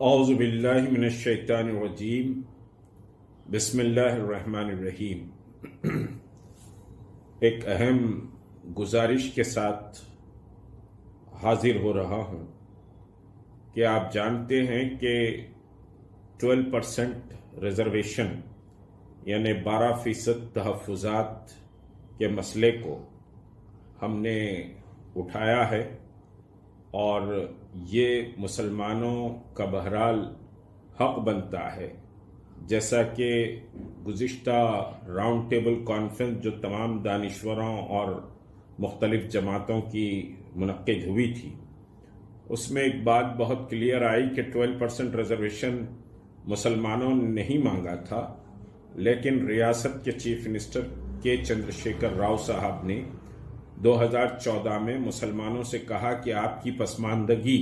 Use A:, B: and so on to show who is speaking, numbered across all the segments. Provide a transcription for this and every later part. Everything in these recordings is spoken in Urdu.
A: اعوذ باللہ من الشیطان الرجیم بسم اللہ الرحمن الرحیم۔ ایک اہم گزارش کے ساتھ حاضر ہو رہا ہوں کہ آپ جانتے ہیں کہ 12% ریزرویشن یعنی 12% تحفظات کے مسئلے کو ہم نے اٹھایا ہے اور یہ مسلمانوں کا بہرحال حق بنتا ہے، جیسا کہ گزشتہ راؤنڈ ٹیبل کانفرنس جو تمام دانشوروں اور مختلف جماعتوں کی منعقد ہوئی تھی، اس میں ایک بات بہت کلیئر آئی کہ 12% ریزرویشن مسلمانوں نے نہیں مانگا تھا، لیکن ریاست کے چیف منسٹر کے چندرشیکھر راؤ صاحب نے 2014 میں مسلمانوں سے کہا کہ آپ کی پسماندگی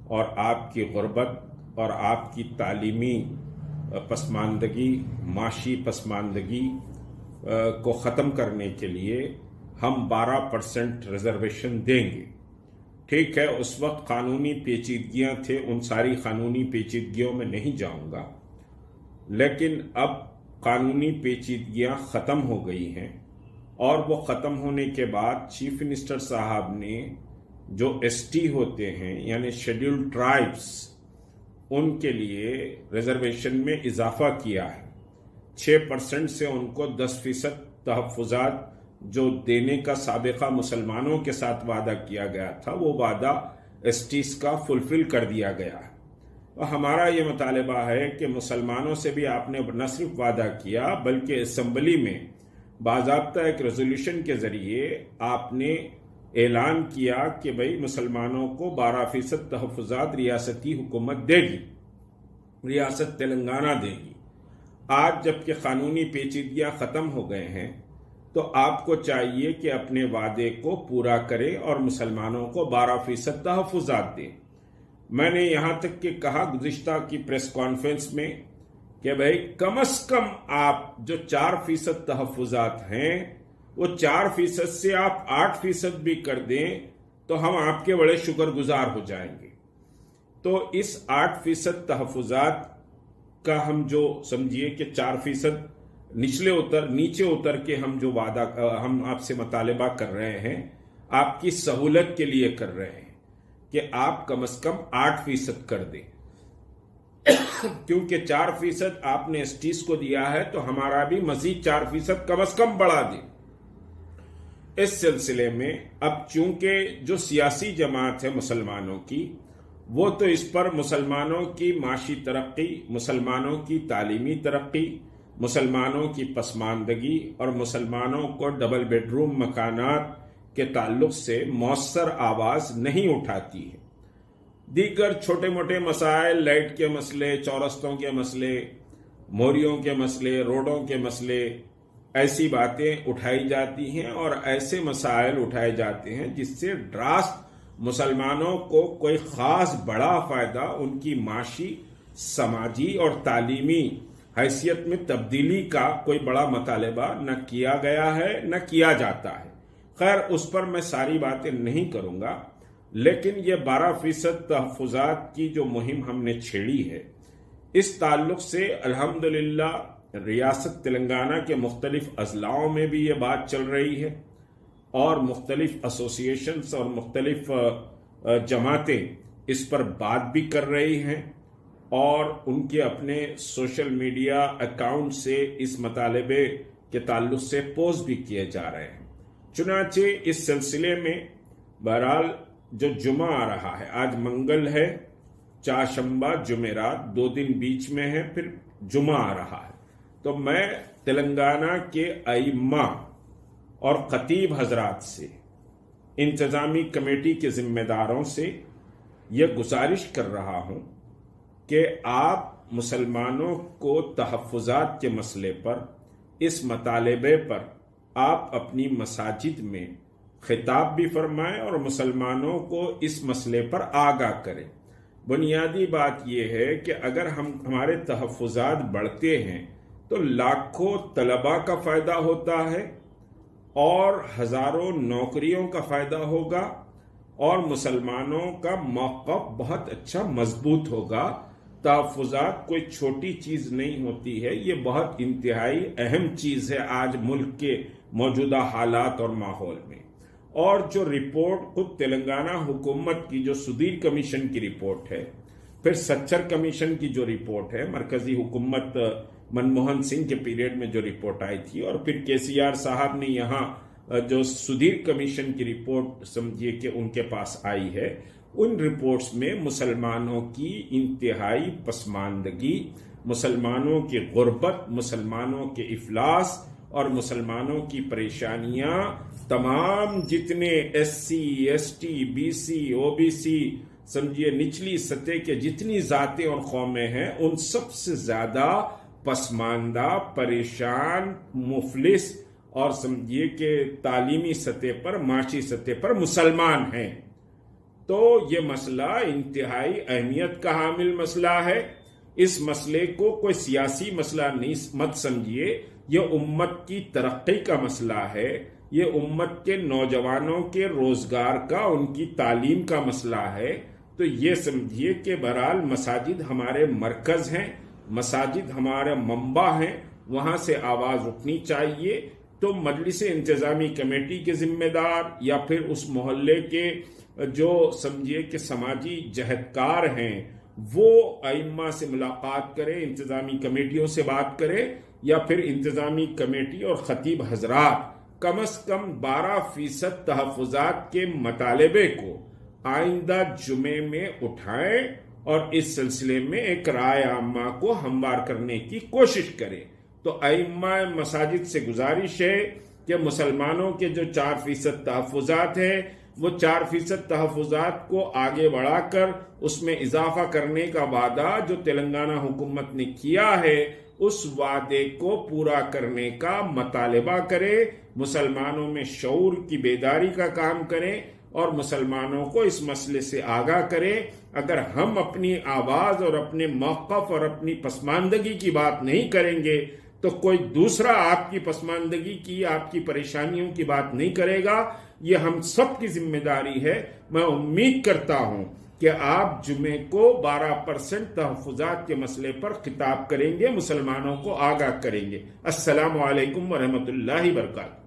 A: اور آپ کی غربت اور آپ کی تعلیمی پسماندگی، معاشی پسماندگی کو ختم کرنے کے لیے ہم 12% ریزرویشن دیں گے۔ ٹھیک ہے، اس وقت قانونی پیچیدگیاں تھے، ان ساری قانونی پیچیدگیوں میں نہیں جاؤں گا، لیکن اب قانونی پیچیدگیاں ختم ہو گئی ہیں، اور وہ ختم ہونے کے بعد چیف منسٹر صاحب نے جو ایس ٹی ہوتے ہیں یعنی شیڈیولڈ ٹرائبس، ان کے لیے ریزرویشن میں اضافہ کیا ہے۔ 6% سے ان کو 10% تحفظات جو دینے کا سابقہ مسلمانوں کے ساتھ وعدہ کیا گیا تھا، وہ وعدہ ایس ٹیز کا فلفل کر دیا گیا ہے۔ اور ہمارا یہ مطالبہ ہے کہ مسلمانوں سے بھی آپ نے نہ صرف وعدہ کیا بلکہ اسمبلی میں باضابطہ ایک ریزولوشن کے ذریعے آپ نے اعلان کیا کہ بھئی مسلمانوں کو 12% تحفظات ریاستی حکومت دے گی، ریاست تلنگانہ دے گی۔ آج جبکہ قانونی پیچیدگیاں ختم ہو گئے ہیں تو آپ کو چاہیے کہ اپنے وعدے کو پورا کریں اور مسلمانوں کو 12% تحفظات دیں۔ میں نے یہاں تک کہ کہا گزشتہ کی پریس کانفرنس میں کہ بھئی کم از کم آپ جو 4% تحفظات ہیں وہ 4% سے آپ 8% بھی کر دیں تو ہم آپ کے بڑے شکر گزار ہو جائیں گے۔ تو اس 8% تحفظات کا ہم جو سمجھیے کہ 4% نیچے اتر کے ہم جو وعدہ ہم آپ سے مطالبہ کر رہے ہیں، آپ کی سہولت کے لیے کر رہے ہیں کہ آپ کم از کم 8% کر دیں، کیونکہ 4% آپ نے ایس ٹیز کو دیا ہے تو ہمارا بھی مزید 4% کم از کم بڑھا دیں۔ اس سلسلے میں اب چونکہ جو سیاسی جماعت ہے مسلمانوں کی، وہ تو اس پر مسلمانوں کی معاشی ترقی، مسلمانوں کی تعلیمی ترقی، مسلمانوں کی پسماندگی اور مسلمانوں کو ڈبل بیڈ روم مکانات کے تعلق سے مؤثر آواز نہیں اٹھاتی ہے۔ دیگر چھوٹے موٹے مسائل، لائٹ کے مسئلے، چورستوں کے مسئلے، موریوں کے مسئلے، روڈوں کے مسئلے، ایسی باتیں اٹھائی جاتی ہیں اور ایسے مسائل اٹھائے جاتے ہیں جس سے ڈراسٹ مسلمانوں کو کوئی خاص بڑا فائدہ ان کی معاشی، سماجی اور تعلیمی حیثیت میں تبدیلی کا کوئی بڑا مطالبہ نہ کیا گیا ہے نہ کیا جاتا ہے۔ خیر، اس پر میں ساری باتیں نہیں کروں گا، لیکن یہ 12% تحفظات کی جو مہم ہم نے چھیڑی ہے، اس تعلق سے الحمدللہ ریاست تلنگانہ کے مختلف اضلاعوں میں بھی یہ بات چل رہی ہے اور مختلف ایسوسیشنز اور مختلف جماعتیں اس پر بات بھی کر رہی ہیں اور ان کے اپنے سوشل میڈیا اکاؤنٹ سے اس مطالبے کے تعلق سے پوسٹ بھی کیے جا رہے ہیں۔ چنانچہ اس سلسلے میں بہرحال جو جمعہ آ رہا ہے، آج منگل ہے، چاشمبہ، جمعرات، 2 دن بیچ میں ہے، پھر جمعہ آ رہا ہے، تو میں تلنگانہ کے ائمہ اور خطیب حضرات سے، انتظامی کمیٹی کے ذمہ داروں سے یہ گزارش کر رہا ہوں کہ آپ مسلمانوں کو تحفظات کے مسئلے پر، اس مطالبے پر آپ اپنی مساجد میں خطاب بھی فرمائیں اور مسلمانوں کو اس مسئلے پر آگاہ کریں۔ بنیادی بات یہ ہے کہ اگر ہمارے تحفظات بڑھتے ہیں تو لاکھوں طلباء کا فائدہ ہوتا ہے اور ہزاروں نوکریوں کا فائدہ ہوگا اور مسلمانوں کا موقف بہت اچھا مضبوط ہوگا، تحفظات کوئی چھوٹی چیز نہیں ہوتی ہے، یہ بہت انتہائی اہم چیز ہے آج ملک کے موجودہ حالات اور ماحول میں۔ اور جو رپورٹ خود تلنگانہ حکومت کی جو سدھیر کمیشن کی رپورٹ ہے، پھر سچر کمیشن کی جو رپورٹ ہے، مرکزی حکومت منموہن سنگھ کے پیریڈ میں جو رپورٹ آئی تھی، اور پھر KCR صاحب نے یہاں جو سدھیر کمیشن کی رپورٹ سمجھیے کہ ان کے پاس آئی ہے، ان رپورٹس میں مسلمانوں کی انتہائی پسماندگی، مسلمانوں کی غربت، مسلمانوں کے افلاس اور مسلمانوں کی پریشانیاں، تمام جتنے SC ST BC OBC سمجھیے نچلی سطح کے جتنی ذاتیں اور قومیں ہیں، ان سب سے زیادہ پسماندہ، پریشان، مفلس اور سمجھیے کہ تعلیمی سطح پر، معاشی سطح پر مسلمان ہیں۔ تو یہ مسئلہ انتہائی اہمیت کا حامل مسئلہ ہے۔ اس مسئلے کو کوئی سیاسی مسئلہ نہیں مت سمجھیے، یہ امت کی ترقی کا مسئلہ ہے، یہ امت کے نوجوانوں کے روزگار کا، ان کی تعلیم کا مسئلہ ہے۔ تو یہ سمجھیے کہ بہرحال مساجد ہمارے مرکز ہیں، مساجد ہمارا منبع ہیں، وہاں سے آواز اٹھنی چاہیے۔ تو مجلس انتظامی کمیٹی کے ذمہ دار یا پھر اس محلے کے جو سمجھیے کہ سماجی جہدکار ہیں، وہ ائمہ سے ملاقات کرے، انتظامی کمیٹیوں سے بات کرے، یا پھر انتظامی کمیٹی اور خطیب حضرات کم از کم 12% تحفظات کے مطالبے کو آئندہ جمعے میں اٹھائیں اور اس سلسلے میں ایک رائے عامہ کو ہموار کرنے کی کوشش کریں۔ تو ائمہ مساجد سے گزارش ہے کہ مسلمانوں کے جو 4% تحفظات ہیں، وہ 4% تحفظات کو آگے بڑھا کر اس میں اضافہ کرنے کا وعدہ جو تلنگانہ حکومت نے کیا ہے، اس وعدے کو پورا کرنے کا مطالبہ کرے، مسلمانوں میں شعور کی بیداری کا کام کریں اور مسلمانوں کو اس مسئلے سے آگاہ کریں۔ اگر ہم اپنی آواز اور اپنے موقف اور اپنی پسماندگی کی بات نہیں کریں گے تو کوئی دوسرا آپ کی پسماندگی کی، آپ کی پریشانیوں کی بات نہیں کرے گا۔ یہ ہم سب کی ذمہ داری ہے۔ میں امید کرتا ہوں کہ آپ جمعے کو 12% تحفظات کے مسئلے پر خطاب کریں گے، مسلمانوں کو آگاہ کریں گے۔ السلام علیکم ورحمۃ اللہ وبرکاتہ۔